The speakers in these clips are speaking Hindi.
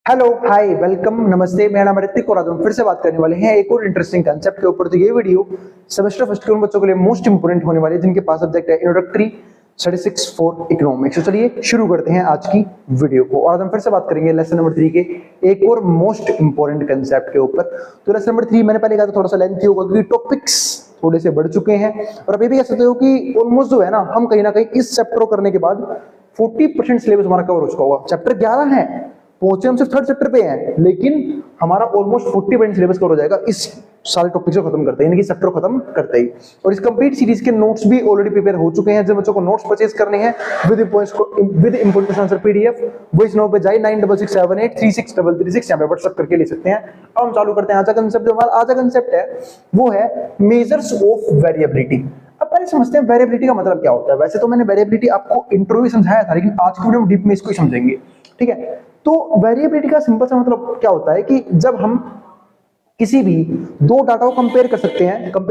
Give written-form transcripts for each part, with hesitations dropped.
हेलो हाय वेलकम नमस्ते, मेरा नाम ऋतिक और आज हम फिर से बात करने वाले हैं एक और इंटरेस्टिंग कंसेप्ट के ऊपर। तो ये वीडियो सेमेस्टर फर्स्ट के उन बच्चों के लिए मोस्ट इंपोर्टेंट होने वाली है जिनके पास सब्जेक्ट है इंट्रोडक्टरी स्टैटिस्टिक्स फॉर इकोनॉमिक्स। तो चलिए शुरू करते हैं आज की वीडियो को और आज हम फिर से बात करेंगे लेसन नंबर 3 के एक और मोस्ट इंपोर्टेंट कंसेप्ट के ऊपर। तो लेसन नंबर 3 मैंने पहले कहा था थोड़ा सा लेंथी होगा क्योंकि टॉपिक्स थोड़े से बढ़ चुके हैं और अब ये भी कह सकते हो कि ऑलमोस्ट जो है ना, हम कहीं ना कहीं इस चैप्टर को करने के बाद 40% सिलेबस हमारा कवर हो चुका होगा। चैप्टर 11 है, पहुंचे हम सिर्फ थर्ड चैप्टर पे हैं, लेकिन हमारा ऑलमोस्ट 40% सिलेबस कवर हो जाएगा इस सारे टॉपिक्स को खत्म करते हैं, यानी कि चैप्टर को खत्म करते ही। और इस कंप्लीट सीरीज के नोट्स भी ऑलरेडी प्रिपेयर हो चुके हैं। जब बच्चों को नोट्स परचेज करने हैं with important question answer PDF, वो इस नंबर पे जाए 9667836336 यहाँ पे व्हाट्सएप करके ले सकते हैं। अब हम चालू करते हैं आज का कंसेप्ट। जो हमारा आज का कंसेप्ट है वो है मेजर्स ऑफ वेरिएबिलिटी। अब पहले समझते हैं वेरिएबिलिटी का मतलब क्या होता है। वैसे तो मैंने वेरिएबिलिटी आपको इंट्रो में समझाया था, लेकिन आज की वीडियो में डीप में इसको समझेंगे, ठीक है। तो वेरिएबिलिटी का सिंपल सा मतलब क्या होता है कि जब हम किसी भी दो डाटा को कंपेयर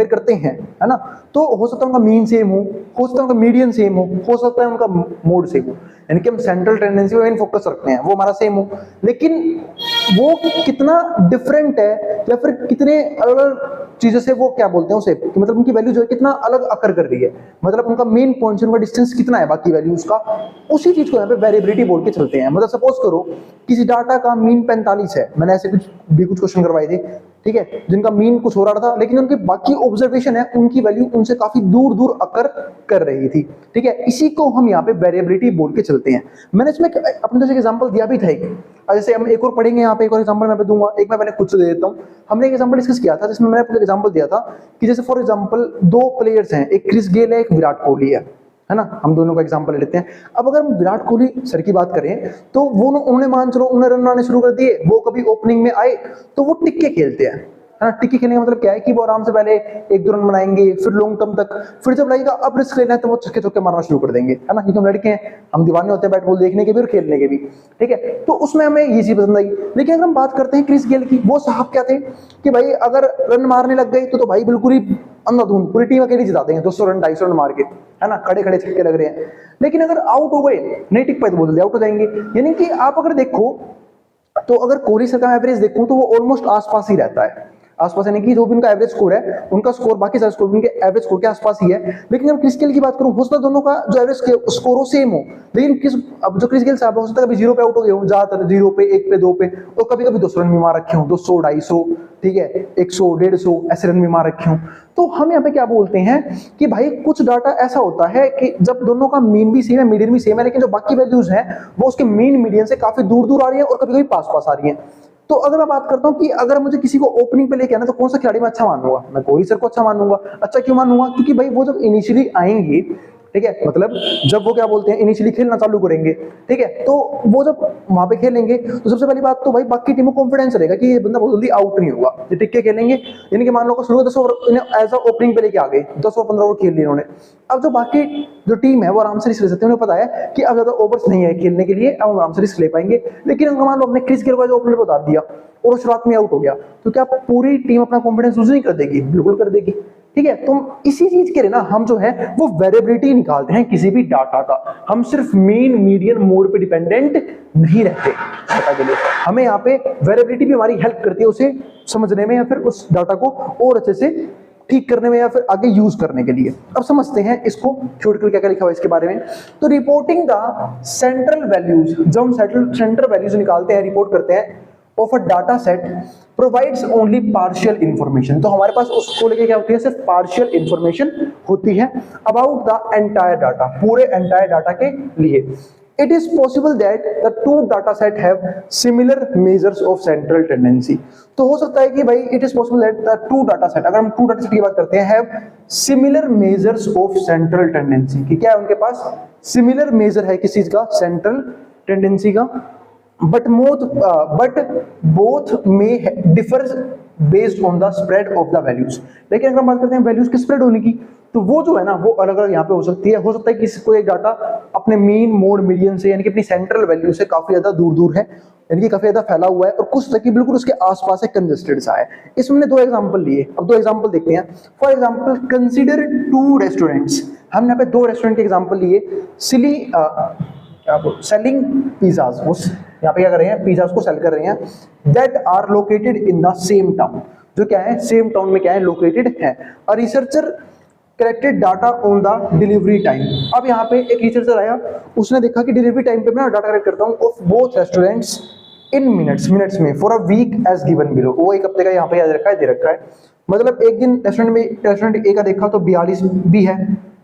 करते हैं, है ना, तो हो सकता है उनका मीन सेम हो सकता है उनका मीडियन सेम हो सकता है उनका मोड सेम हो, यानी कि हम सेंट्रल टेंडेंसी पे फोकस रखते हैं वो हमारा सेम हो, लेकिन वो कितना डिफरेंट है या फिर कितने अलग अलग चीजों से वो क्या बोलते हैं उसे, कि मतलब उनकी वैल्यू जो है कितना अलग अकर कर रही है, मतलब उनका मेन पॉइंट से उनका डिस्टेंस कितना है बाकी वैल्यूज का, उसी चीज को यहाँ पे वेरिएबिलिटी बोल के चलते हैं। मतलब सपोज करो किसी डाटा का मीन 45 है, मैंने ऐसे कुछ क्वेश्चन करवाए थे, ठीक है, जिनका मीन कुछ हो रहा था, लेकिन उनके बाकी ऑब्जर्वेशन है उनकी वैल्यू उनसे काफी दूर दूर अकर कर रही थी, ठीक है, इसी को हम यहाँ पे वेरिएबिलिटी बोल के चलते हैं। मैंने इसमें अपने जैसे एग्जांपल दिया भी था एक, जैसे हम एक और पढ़ेंगे यहाँ पे, एक और एग्जांपल मैं दूंगा, एक मैं खुद से दे देता हूँ। हमने एक एग्जांपल डिस्कस किया था जिसमें मैंने आपको एग्जांपल दिया था कि जैसे फॉर एग्जांपल दो प्लेयर्स हैं, एक क्रिस गेल है एक विराट कोहली है ना, हम दोनों का एग्जांपल ले लेते हैं। अब अगर हम विराट कोहली सर की बात करें तो वो उन्होंने मान चलो उन्होंने रन बनाने शुरू कर दिए, वो कभी ओपनिंग में आए तो वो टिक के खेलते हैं, है ना। टिक्की खेलने का मतलब क्या है कि वो आराम से पहले एक दो रन बनाएंगे, फिर लॉन्ग टर्म तक, फिर जब लगेगा अब रिस्क लेना है तो वो छक्के चौके मारना शुरू कर देंगे, है ना, क्योंकि हम लड़के हैं, हम दीवाने होते हैं बैट बॉल देखने के भी और खेलने के भी, ठीक है। तो उसमें हमें ये चीज पसंद आई। लेकिन अगर हम बात करते हैं क्रिस गेल की, वो साहब क्या थे कि भाई अगर रन मारने लग गए तो भाई बिल्कुल ही अंधाधुंध पूरी टीम अकेली जिता देंगे 200 रन 250 रन मार के, है ना, खड़े खड़े छक्के लग रहे हैं। लेकिन अगर आउट हो गए, नहीं टिक पाए तो बोल आउट हो जाएंगे। यानी कि आप अगर देखो तो अगर कोहली सर का एवरेज देखूं तो वो ऑलमोस्ट आसपास ही रहता है, आसपास, यानी कि जो भी उनका एवरेज स्कोर है उनका स्कोर बाकी सारे स्कोर उनके एवरेज स्कोर के आसपास ही है। लेकिन अगर क्रिस गेल की बात करूं, हो सकता है दोनों का जो एवरेज स्कोर हो सेम हो, लेकिन अब जो क्रिस गेल साहब हो सकता है कभी 0 पे आउट हो गए हो, ज्यादातर 0 पे 1 पे 2 पे, और कभी कभी 200 रन भी मार रखे हो, 200 250, ठीक है, 100 150 ऐसे रन भी मार रखे हो। तो हम यहाँ पे क्या बोलते हैं कि भाई कुछ डाटा ऐसा होता है कि जब दोनों का मीन भी सेम है मीडियन भी सेम है, लेकिन जो बाकी वैल्यूज हैं वो उसके मीन मीडियन से काफी दूर दूर आ रही है और कभी कभी पास पास आ रही है। तो अगर मैं बात करता हूं कि अगर मुझे किसी को ओपनिंग पे लेके आना तो कौन सा खिलाड़ी मैं अच्छा मानूंगा, मैं कोहली सर को अच्छा मानूंगा। अच्छा क्यों मानूंगा? क्योंकि भाई वो जब इनिशियली आएंगे, ठीक है, मतलब जब वो क्या बोलते हैं इनिशियली खेलना चालू करेंगे, ठीक है, तो वो जब वहां पे खेलेंगे तो सबसे पहली बात तो भाई बाकी टीमों को कॉन्फिडेंस रहेगा कि ये बंदा बहुत जल्दी आउट नहीं होगा, ये टिक के खेलेंगे। यानी कि मान लो शुरू 10 ओवर इन्हें एज अ ओपनिंग पे लेके आ गए, 10 ओवर 15 ओवर खेल लिए उन्होंने। अब जो बाकी जो टीम है वो आराम से रिस्क ले सकते हैं, उन्हें पता है कि अब ज्यादा ओवर्स नहीं है खेलने के लिए, अब आराम से रिस्क ले पाएंगे। लेकिन अगर मान लो अपने क्रिस गेल को जो ओपनर पे उतार दिया और वो शुरुआत में आउट हो गया, तो क्या पूरी टीम अपना कॉन्फिडेंस लूज नहीं कर देगी? बिल्कुल कर देगी, ठीक है। तो इसी चीज के लिए ना हम जो है वो वेरिएबिलिटी निकालते हैं किसी भी डाटा का। हम सिर्फ मीन मीडियन मोड पे डिपेंडेंट नहीं रहते डाटा के लिए। हमें यहाँ पे वेरिएबिलिटी भी हमारी हेल्प करती है उसे समझने में या फिर उस डाटा को और अच्छे से ठीक करने में या फिर आगे यूज करने के लिए। अब समझते हैं इसको थ्योरेटिकल क्या क्या लिखा हुआ है इसके बारे में। तो रिपोर्टिंग द सेंट्रल वैल्यूज, जब हम सेंट्रल वैल्यूज निकालते हैं, रिपोर्ट करते हैं of a data set provides only partial information, तो हमारे पास उसको लेके क्या होती है, सिर्फ partial information होती है about the entire data, पूरे entire data के लिए। It is possible that the two data set have similar measures of central tendency, तो हो सकता है कि भाई it is possible that the two data set, अगर हम two data set की बात करते हैं, have similar measures of central tendency, कि क्या है उनके पास similar measure है किस चीज का, central tendency का, but both may differ based on the spread of the values। लेकिन अगर हम बात करते हैं वैल्यूज की स्प्रेड होने की, तो वो जो है ना वो अलग अलग यहाँ पे हो सकती है। हो सकता है कि कोई एक डाटा अपने मीन मोड मीडियन से, यानी कि अपनी सेंट्रल वैल्यू से काफी ज्यादा दूर दूर है, यानी कि काफी ज्यादा फैला हुआ है, और कुछ तक बिल्कुल उसके आसपास है, कंजेस्टेड सा है। इसमें हमने दो एग्जांपल लिए, अब दो एग्जांपल देखते हैं। For example consider two restaurants, हमने यहाँ पे दो रेस्टोरेंट के एग्जांपल लिए। सेलिंग पिज्जाज, यहाँ पे क्या कर रहे हैं, पिज्जा को सेल कर रहे हैं, that are located in the same town, जो क्या है सेम टाउन में क्या है लोकेटेड है। A researcher collected data on the delivery time. अब यहाँ पे एक रिसर्चर आया, उसने देखा कि डिलीवरी टाइम पे मैं डाटा कलेक्ट करता हूँ of both restaurants in minutes में for a week as given below. वो एक हफ्ते का यहाँ पे याद रखा है, दे रखा है। मतलब एक दिन रेस्टोरेंट ए का देखा तो 42 भी है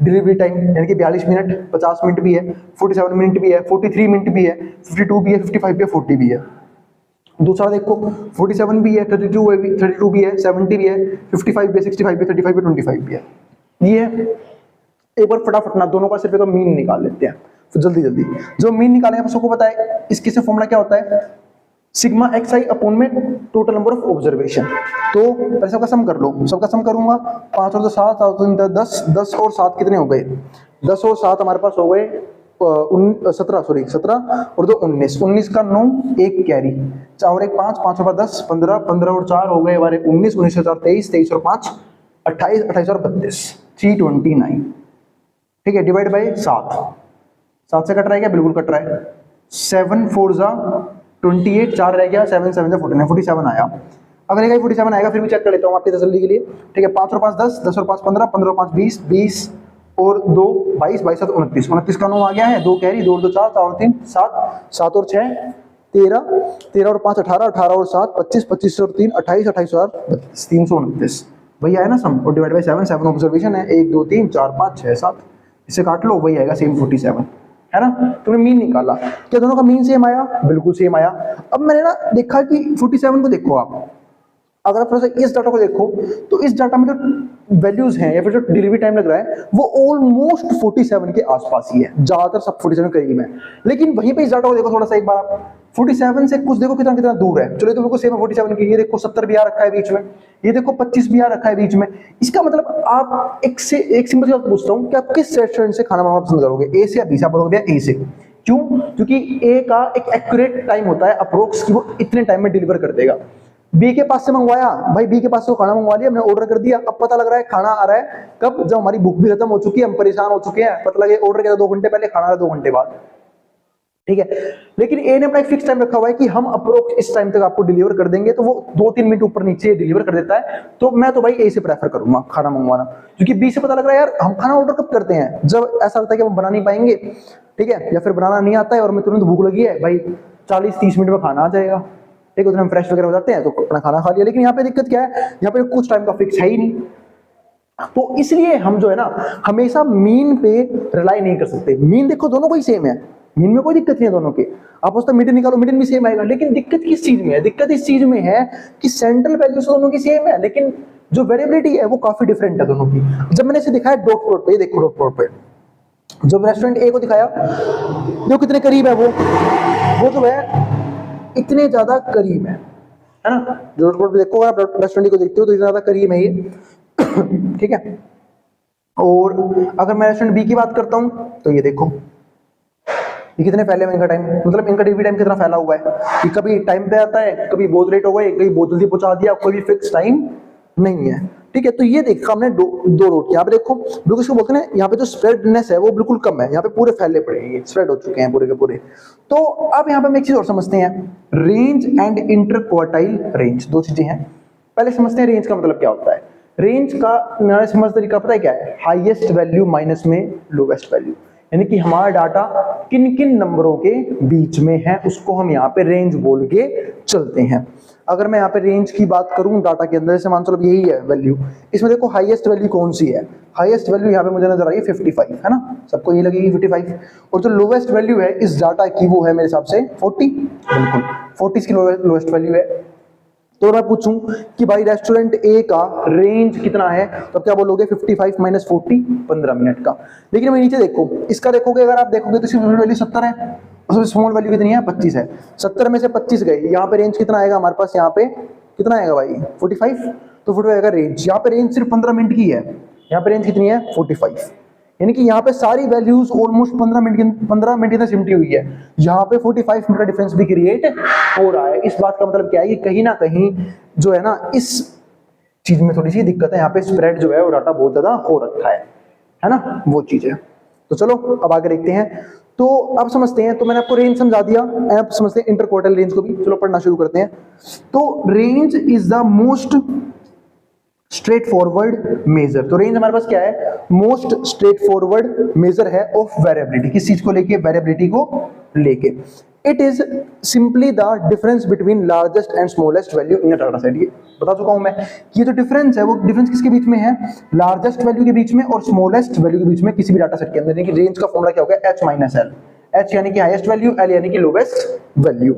डिलीवरी टाइम, यानी कि 42 मिनट, 50 मिनट भी है, 47 मिनट भी है, 43 मिनट भी है, 52 भी है, 55 भी है, 40 भी है। दूसरा देखो 47 भी है, 32 भी है, 70 भी है, 55 भी है, 65 भी है, 35 भी है, 25 भी है। ये है। एक बार फटाफट ना दोनों का सिर्फ एक मीन निकाल लेते हैं, तो जल्दी जल्दी जो मीन निकालेंगे सबको पता है इसके से फॉर्मूला क्या होता है, सिग्मा एक्स आई अपॉन में टोटल नंबर ऑफ ऑब्जर्वेशन। तो पहले सबका सम कर लो, सबका सम करूंगा, 5 और 7, 10 और 7 कितने हो गए, 10 और 7 हमारे पास हो गए 17 और 2 19 का 9, एक कैरी, 4 और 1 5, 5 और 10 15, 15 और 4 हो गए हमारे 19, 19 और 4 23, 23 और 5 28, 28 और 32 329। ठीक है, डिवाइड बाई 7 से कट रहा है क्या, बिल्कुल कट रहा है। 7 4 जा 28, 4 रह गया, 7 7 49, 47 आया। अगर एक 47 आएगा फिर भी चेक कर लेता हूँ आपकी तसल्ली के लिए। ठीक है, 5 और 5 10, 10 और 5 15, 15 और 5 20, 20 और 2 22, 22 और 29, 29 का 9 आ गया है, 2 कैरी, 2 और 2 4, 4 और 3 7, 7 और 6 13, 13 और 5 18, 18 और 7 25, 25 और 3 28, 28 और 32 329 वही आया ना सम। और डिवाइड बाई 7, 7 ऑब्जर्वेशन है, 1 2 3 4 5 6 7, इसे काट लो, वही आएगा सेम 47 है ना। तुमने मीन निकाला, क्या दोनों का मीन सेम आया, बिल्कुल सेम आया। अब मैंने ना देखा कि 47 को देखो आप, अगर आप थोड़ा सा इस डाटा को देखो तो इस डाटा में जो वैल्यूज हैं या फिर जो डिलीवरी टाइम लग रहा है वो ऑलमोस्ट 47 के आसपास ही है, ज्यादातर सब 47 करीब है। लेकिन वहीं पे इस डाटा को देखो थोड़ा सा एक बार आप, 47 से कुछ देखो कितना कितना दूर है, चलो तो बिल्कुल सेम है 47 की। ये देखो 70 भी आ रखा है बीच में, ये देखो 25 भी आ रखा है बीच में। इसका मतलब आप एक सिंपल सी बात पूछता हूँ कि आप किस रेस्टोरेंट से खाना मंगाना पसंद करोगे, ए से या बी से? आप बोलोगे ए से। क्यों? क्योंकि ए का एक एक्यूरेट टाइम होता है अप्रोक्स कि वो इतने टाइम में डिलीवर कर देगा। बी के पास से मंगवाया, भाई बी के पास से खाना मंगवा लिया, हमने ऑर्डर कर दिया, अब पता लग रहा है खाना आ रहा है कब, जब हमारी भूख भी खत्म हो चुकी है, हम परेशान हो चुके हैं, पता लगे ऑर्डर किया 2 घंटे पहले, खाना आ रहा 2 घंटे बाद। ठीक है, लेकिन ए ने अपना एक फिक्स टाइम रखा हुआ है कि हम अप्रोक्स इस टाइम तक आपको डिलीवर कर देंगे, तो वो 2-3 मिनट ऊपर नीचे डिलीवर कर देता है। तो मैं तो भाई ए से प्रेफर करूंगा खाना मंगवाना, क्योंकि बी से पता लग रहा है यार हम खाना ऑर्डर कब करते हैं, जब ऐसा लगता है कि हम बना नहीं पाएंगे, ठीक है, या फिर बनाना नहीं आता है और हमें तुरंत भूख लगी है, भाई 40-30 मिनट में खाना आ जाएगा, ठीक है, तो हम फ्रेश वगैरह हो जाते हैं तो अपना खाना खा लिया। लेकिन यहाँ पे दिक्कत क्या है, यहाँ पे कुछ टाइम का फिक्स है ही नहीं, तो इसलिए हम जो है ना हमेशा मीन पे रिलाई नहीं कर सकते। मीन देखो दोनों को ही सेम है, मीन में कोई दिक्कत नहीं है दोनों की, आप उसका मीडियन निकालो, मीडियन भी सेम आएगा। लेकिन दिक्कत किस चीज में है, दिक्कत इस चीज में है कि सेंट्रल वैल्यूज दोनों की सेम है, लेकिन जो वेरिएबिलिटी है वो काफी डिफरेंट है दोनों की। जब मैंने इसे दिखाया डॉट प्लॉट पे, देखो डॉट प्लॉट पे जब रेस्टोरेंट ए को दिखाया, जो कितने करीब है वो जो है इतने ज्यादा करीब है ना। जो डॉट प्लॉट पे देखो आप रेस्टोरेंट को देखते हो तो इतना ज्यादा करीब है ये ठीक है। और अगर मैं रेस्टोरेंट बी की बात करता हूं तो ये देखो ये कितने फैले हुए इनका टाइम, मतलब इनका डिलीवरी टाइम कितना फैला हुआ है कि कभी टाइम पे आता है, कभी बहुत लेट हो गए, कभी बहुत जल्दी पहुंचा दिया, कोई भी फिक्स टाइम नहीं है। ठीक है, तो ये देखा हमने दो रोड यहाँ पे देखो बिल्कुल इसको बोलते हैं यहाँ पे जो स्प्रेडनेस है वो बिल्कुल कम है, यहाँ पे पूरे फैले पड़े हैं, ये स्प्रेड हो चुके हैं पूरे के पूरे। तो अब यहाँ पे हम एक चीज और समझते हैं, range and inter quartile range, दो चीजें हैं। पहले समझते हैं रेंज का मतलब क्या होता है। रेंज का नया समझ तरीका पता है क्या है, हाईएस्ट वैल्यू माइनस में लोवेस्ट वैल्यू, यानी कि हमारा डाटा किन किन नंबरों के बीच में है उसको हम यहाँ पे रेंज बोल के चलते हैं। अगर मैं यहाँ पे रेंज की बात करूं डाटा के अंदर, जैसे मान चलो यही है वैल्यू, इसमें देखो हाईएस्ट वैल्यू कौन सी है, हाईएस्ट वैल्यू यहाँ पे मुझे नजर आ रही है 55 है ना, सबको ये लगेगी 55। और जो लोवेस्ट वैल्यू है इस डाटा की वो है मेरे हिसाब से 40, बिल्कुल 40 की लोवेस्ट वैल्यू है। तो मैं पूछूं कि भाई रेस्टोरेंट ए का रेंज कितना है, तो क्या बोलोगे 55 माइनस 40 15 मिनट का। लेकिन मैं नीचे देखो इसका देखोगे, अगर आप देखोगे तो इसकी वैल्यू 70 है, उसमें स्मॉल वैल्यू कितनी है 25 है, 70 में से 25 गए, यहाँ पे रेंज कितना आएगा हमारे पास, यहाँ पे कितना आएगा भाई 45, तो 45 आएगा रेंज। यहाँ पे रेंज सिर्फ 15 मिनट की है, यहाँ पे रेंज कितनी है 45, यानी कि यहाँ पे सारी वैल्यूज ऑलमोस्ट 15 मिनट की सिमटी हुई है, यहाँ पे 45 मिनट का डिफरेंस भी क्रिएट हो रहा है। इस बात का मतलब क्या है कि कहीं ना कहीं जो है ना इस चीज में थोड़ी सी दिक्कत है, यहाँ पे स्प्रेड जो है वो डाटा बहुत ज्यादा हो रखा है ना, वो चीज है। तो चलो अब आगे देखते हैं। तो अब समझते हैं, तो मैंने आपको रेंज समझा दिया, अब समझते हैं इंटरक्वार्टाइल रेंज को भी। चलो पढ़ना शुरू करते हैं। तो range is the most straightforward measure. तो रेंज हमारे पास क्या है? मोस्ट स्ट्रेट फॉरवर्ड मेजर है ऑफ वेरिएबिलिटी। किस चीज को लेके? वेरिएबिलिटी को लेके। It is simply the difference between largest and smallest value in a data set. ये बता चुका हूं मैं, ये जो डिफरेंस है वो डिफरेंस किसके बीच में है? लार्जेस्ट वैल्यू के बीच में और स्मॉलेस्ट वैल्यू के बीच में किसी भी डाटा सेट के अंदर। यानी कि रेंज का फॉर्मूला क्या होगा? H minus L. H यानी कि हाईएस्ट वैल्यू, L यानी कि लोवेस्ट वैल्यू।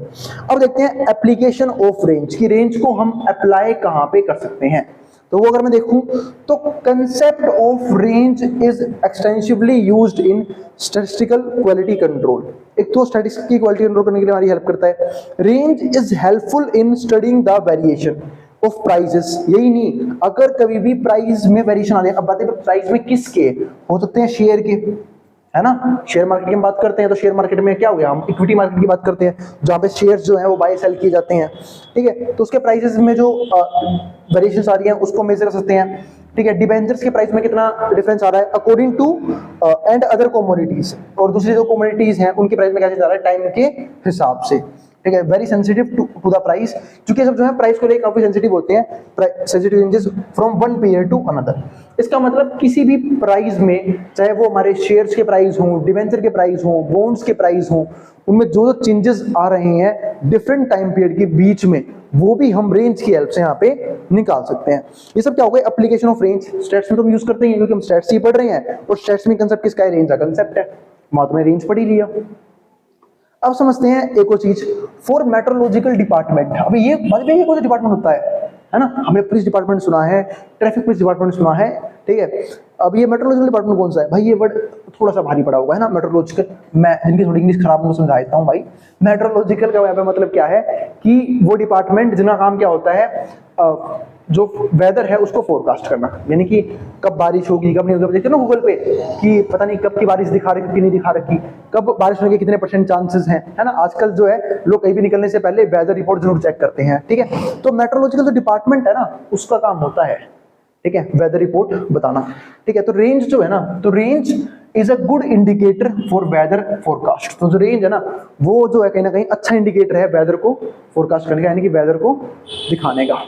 अब देखते हैं एप्लीकेशन ऑफ रेंज की रेंज को हम अप्लाई कहां पे कर सकते हैं। तो वो अगर मैं देखूं तो concept of range is extensively used in statistical quality control. एक तो स्टैटिस्टिक्स की क्वालिटी कंट्रोल करने के लिए हमारी हेल्प करता है। Range is helpful in studying the variation of prices. यही नहीं, अगर कभी भी प्राइस में वेरिएशन आ जाए, अब बातें प्राइस में किसके हो सकते हैं? शेयर के, है ना। शेयर मार्केट की हम बात करते हैं तो शेयर मार्केट में क्या हो गया? हम इक्विटी मार्केट की बात करते हैं जहां पे शेयर्स जो है वो बाय सेल किए जाते हैं, ठीक है। तो उसके प्राइसेस में जो वेरिएशंस आ रही हैं उसको मेजर कर सकते हैं, ठीक है। डिबेंचर्स के प्राइस में कितना डिफरेंस आ रहा है according to and other commodities, और दूसरी जो कमोडिटीज हैं उनके प्राइस में क्या चीज आ रहा है? टाइम के हिसाब से, ठीक है। Very sensitive to the price, क्योंकि सब जो है प्राइस को लेकर काफी सेंसिटिव होते हैं। Sensitive ranges from one period to another. इसका मतलब किसी भी प्राइस में, चाहे वो हमारे शेयर्स के प्राइस हों, डिवेंचर के प्राइस हों, बॉन्ड्स के प्राइस हों, उनमें जो जो चेंजेस आ रहे हैं डिफरेंट टाइम पीरियड के बीच में, वो भी हम रेंज की हेल्प से यहाँ पे निकाल सकते हैं। ये सब क्या हो गया? Application of range. स्टैट्स में तो हम यूज करते हैं क्योंकि हम स्टैट्स ही पढ़ रहे हैं, और स्टैट्स में कंसेप्ट किसका है? रेंज का कंसेप्ट है। वहां तो मैंने रेंज पढ़ ही लिया। अब समझते हैं एक और चीज, फॉर मेट्रोलॉजिकल डिपार्टमेंट। अभी ये ये कौन सा डिपार्टमेंट होता है ना? हमने पुलिस डिपार्टमेंट सुना है, ट्रैफिक पुलिस डिपार्टमेंट सुना है, ठीक है। अब ये मेट्रोलॉजिकल डिपार्टमेंट कौन सा है भाई? ये वर्ड थोड़ा सा भारी पड़ा हुआ है ना, मेट्रोलॉजिकल। मैं जिनकी थोड़ी इंग्लिश खराब उनको समझा देता हूँ भाई। मेट्रोलॉजिकल का यहाँ पे मतलब क्या है कि वो डिपार्टमेंट जिनका काम क्या होता है, जो वेदर है उसको फोरकास्ट करना, यानी कि कब बारिश होगी कब नहीं होगी। देखते ना गूगल पे कि पता नहीं कब की बारिश दिखा रखी, कब की नहीं दिखा रखी, कब बारिश होने के कितने % चांसेस हैं, है ना। आजकल जो है लोग कहीं भी निकलने से पहले वेदर रिपोर्ट जरूर चेक करते हैं, ठीक है। तो मेट्रोलॉजिकल जो डिपार्टमेंट है ना, उसका काम होता है, ठीक है, वेदर रिपोर्ट बताना, ठीक है। तो रेंज जो है ना, तो range is a good indicator for weather forecast. तो जो रेंज है ना, वो जो है कहीं ना कहीं अच्छा इंडिकेटर है वेदर को फोरकास्ट करने का, यानी कि वेदर को दिखाने का,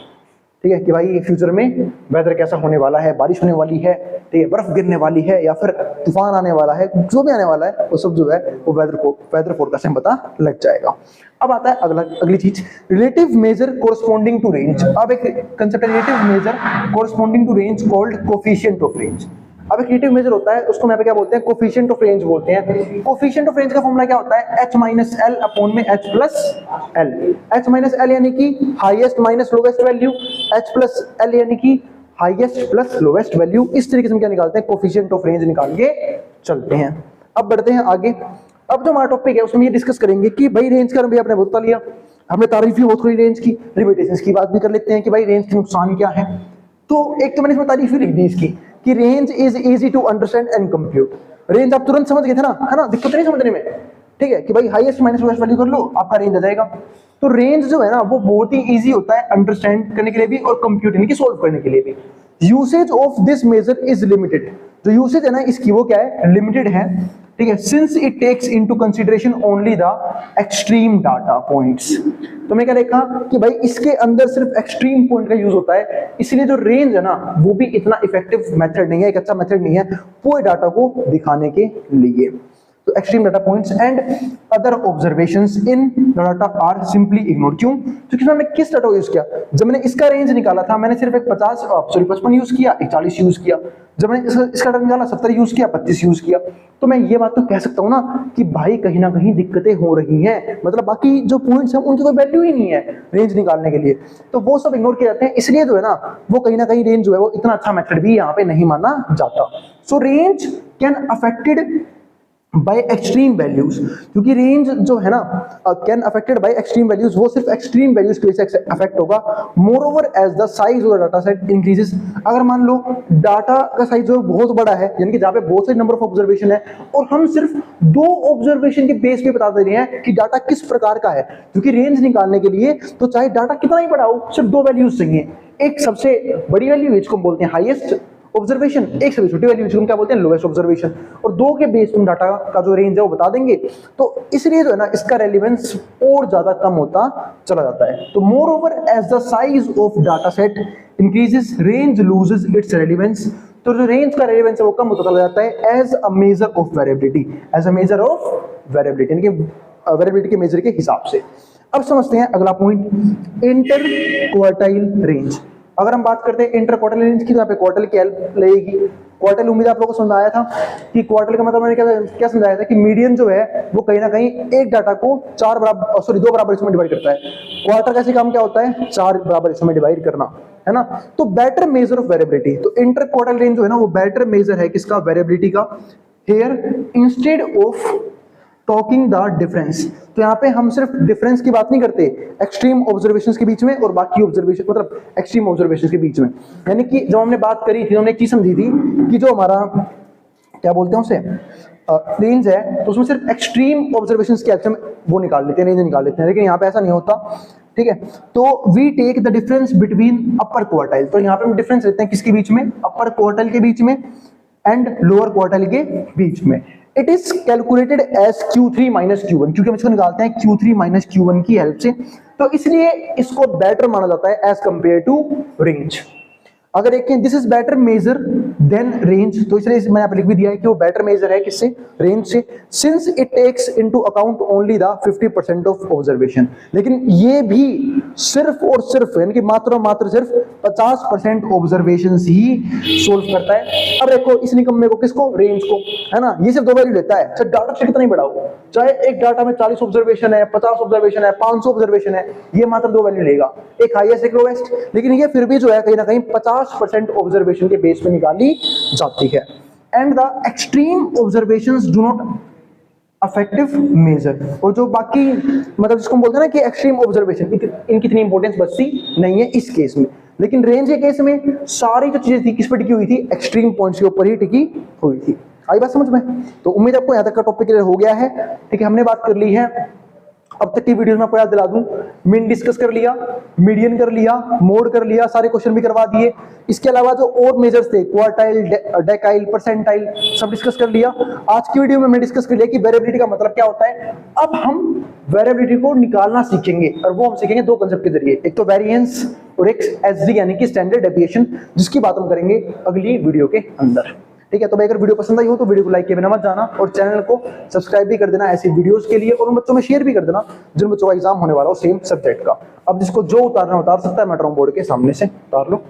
ठीक है, कि भाई फ्यूचर में वेदर कैसा होने वाला है, बारिश होने वाली है, ठीक है, बर्फ गिरने वाली है, या फिर तूफान आने वाला है, जो भी आने वाला है वो सब जो है वो वेदर फोरकास्ट में पता लग जाएगा। अब आता है अगली चीज, relative measure corresponding to range. अब एक कंसेप्ट है relative measure corresponding to range called coefficient of range. अब एक रिलेटिव मेजर होता है, उसको यहाँ पे क्या बोलते हैं? कोफिशिएंट ऑफ रेंज बोलते हैं। कोफिशिएंट ऑफ रेंज का फॉर्मूला क्या होता है? H माइनस एल अपॉन में H plus L. H minus L यानी कि highest minus lowest value, H plus L यानी कि हाईएस्ट प्लस लोवेस्ट वैल्यू। इस तरीके से हम क्या निकालते हैं? कोफिशिएंट ऑफ रेंज निकाल के चलते हैं। अब बढ़ते हैं आगे। अब जो हमारा टॉपिक है उसमें ये डिस्कस करेंगे कि भाई रेंज का भी आपने बता लिया, हमने तारीफ भी बहुत करी रेंज की, लिमिटेशंस की बात भी कर लेते हैं कि भाई रेंज के नुकसान क्या है। तो एक तो मैंने इसमें तारीफ ही लिख दी इसकी कि range is easy to understand and compute. Range आप तुरंत समझ गए थे ना, है ना, दिक्कत नहीं समझने में, ठीक है, कि भाई हाईएस्ट माइनस लोएस्ट वैल्यू कर लो, आपका रेंज आ जाएगा। तो रेंज जो है ना वो बहुत ही इजी होता है अंडरस्टैंड करने के लिए भी और कंप्यूट यानी कि सोल्व करने के लिए भी। Usage of this measure is limited. जो यूसेज है ना इसकी वो क्या है? लिमिटेड है, ठीक है, since it takes into consideration only the extreme data points. तो मैं क्या देखा कि भाई इसके अंदर सिर्फ एक्सट्रीम पॉइंट का यूज होता है, इसलिए जो रेंज है ना वो भी इतना इफेक्टिव मेथड नहीं है, एक अच्छा मेथड नहीं है पूरे डाटा को दिखाने के लिए। तो extreme data points and other observations in data are simply ignore. क्यों? क्योंकि मैंने किस डाटा को यूज किया? जब मैंने इसका रेंज निकाला था मैंने सिर्फ एक 55 यूज किया, एक 40 यूज किया। जब मैंने इसका डाटा निकाला 70 यूज किया, 25 यूज किया। तो मैं ये बात तो कह सकता हूँ ना कि भाई कहीं ना कहीं दिक्कतें हो रही हैं, मतलब बाकी जो पॉइंट्स हैं उनकी कोई वैल्यू ही नहीं है रेंज निकालने के लिए, तो वो सब इग्नोर किए जाते हैं। इसलिए जो है ना वो कहीं ना कहीं रेंज जो है वो इतना अच्छा मेथड भी यहाँ पे नहीं माना जाता। So range can affected by extreme values, क्योंकि रेंज जो है ना can affected by extreme values, वो सिर्फ एक्सट्रीम वैल्यूज की वजह से अफेक्ट होगा। Moreover as the size of the data set increases. अगर मान लो डाटा का साइज जो बहुत बड़ा है, यानी कि जहां पे बहुत सारे नंबर ऑफ ऑब्जर्वेशन है और हम सिर्फ 2 ऑब्जर्वेशन के बेस पे बता दे रहे हैं कि डाटा किस प्रकार का है, क्योंकि रेंज निकालने के लिए तो चाहे डाटा कितना ही बड़ा हो सिर्फ 2 वैल्यूज चाहिए। एक सबसे बड़ी वैल्यू जिसको बोलते हैं हाईएस्ट, ऑब्जर्वेशन, एक से भी छोटी वैल्यू जिसको हम क्या बोलते हैं लोएस्ट ऑब्जर्वेशन, और 2 के बेस तुम डाटा का जो रेंज है वो बता देंगे। तो इसलिए जो है ना इसका रेलिवेंस और ज्यादा कम होता चला जाता है। तो moreover as the size of data set increases range loses its relevance. तो जो रेंज का रेलिवेंस है वो कम होता चला जाता है as a measure of variability, as a measure of variability, यानी कि वेरिएबिलिटी के मेजर के हिसाब से। अब समझते हैं अगला पॉइंट, इंटर क्वार्टाइल रेंज। अगर हम बात करते हैं इंटर क्वार्टाइल रेंज की, तो यहाँ पे क्वार्टाइल की हेल्प लगेगी। क्वार्टाइल उम्मीद आप लोगों को समझाया था कि क्वार्टाइल का मतलब मैंने क्या समझाया था कि मीडियन जो है वो कहीं ना कहीं एक डाटा को 2 बराबर हिस्सों में डिवाइड करता है। क्वार्टर का काम क्या होता है, 4 बराबर हिस्सों में डिवाइड करना, है ना। तो बेटर मेजर ऑफ वेरिएबिलिटी, तो इंटर क्वार्टाइल रेंज जो है ना वो बेटर मेजर है किसका, वेरिएबिलिटी का। Here instead of talking the difference, तो यहाँ पे हम सिर्फ डिफरेंस की बात नहीं करते एक्सट्रीम ऑब्जर्वेशंस के बीच में और बाकी ऑब्जर्वेशन मतलब एक्सट्रीम ऑब्जर्वेशंस के बीच में। यानी कि जब हमने बात करी थी हमने एक चीज समझी थी कि जो हमारा क्या बोलते हैं उसे रेंज है, तो उसमें सिर्फ एक्सट्रीम ऑब्जर्वेशंस के एक्शन वो निकाल लेते हैं, रेंज निकाल लेते हैं, लेकिन यहाँ पे ऐसा नहीं होता, ठीक है। तो we take the difference between upper quartile, तो यहाँ पे हम डिफरेंस लेते हैं किसके बीच में, अपर क्वार्टाइल के बीच में एंड लोअर क्वार्टाइल के बीच में। It is calculated as Q3 minus Q1, क्योंकि हम इसको निकालते हैं Q3 माइनस Q1 की हेल्प से, तो इसलिए इसको बेटर माना जाता है एज कंपेयर टू रेंज। अगर एक this is better measure than range, तो इसलिए मैंने यहाँ पे लिख भी दिया है कि वो बेटर मेजर है किससे, रेंज से, since it takes into account only the 50% of observation. लेकिन ये भी सिर्फ और सिर्फ यानी कि मात्र और मात्र सिर्फ 50% ऑब्जर्वेशन ही सोल्व करता है। अब देखो इस निकम्मे को, किसको, रेंज को, है ना, ये सिर्फ 2 वैल्यू लेता है, चाहे डाटा सेट कितना ही बड़ा हो, चाहे एक डाटा में 40 ऑब्जर्वेशन है, 50 ऑब्जर्वेशन है, 500 ऑब्जर्वेशन है, ये मात्र 2 वैल्यू लेगा, एक हाईएस्ट एक लोएस्ट, लेकिन ये फिर भी जो है कहीं ना कहीं 50% ऑब्जर्वेशन के बेस पे निकाली जाती है। And the extreme observations do not affective measure, और जो बाकी मतलब जिसको हम बोलते हैं ना कि एक्सट्रीम ऑब्जर्वेशन, इनकी इतनी इंपॉर्टेंस बचती नहीं है इस केस में। लेकिन रेंज के केस में सारी जो चीजें थी किस पर टिकी हुई थी, एक्सट्रीम पॉइंट्स के ऊपर ही टिकी हुई थी। आई बात समझ में? तो उम्मीद आपको यहाँ तक का टॉपिक क्लियर हो गया है, ठीक है। हमने बात कर ली है अब तक की वीडियो में, आपको याद दिला दूं, मीन डिस्कस कर लिया, मीडियन कर लिया, मोड कर लिया, सारे क्वेश्चन भी करवा दिए। इसके अलावा जो और मेजर्स थे, क्वार्टाइल, डेकाइल, परसेंटाइल, सब डिस्कस कर लिया। आज की वीडियो में मैं डिस्कस कर लिया कि वेरिएबिलिटी का मतलब क्या होता है। अब हम वेरिएबिलिटी को निकालना सीखेंगे, और वो हम सीखेंगे 2 कांसेप्ट के जरिए, एक तो वेरिएंस और एक एसडी यानी कि स्टैंडर्ड डेविएशन, जिसकी बात हम करेंगे अगली वीडियो के अंदर, ठीक है। तो भाई अगर वीडियो पसंद आई हो तो वीडियो को लाइक किए बिना मत जाना, और चैनल को सब्सक्राइब भी कर देना ऐसी वीडियोस के लिए, और उन बच्चों में शेयर भी कर देना जिन बच्चों का एग्जाम होने वाला हो सेम सब्जेक्ट का। अब जिसको जो उतारना उतार सकता है, मैं बोर्ड के सामने से उतार लो।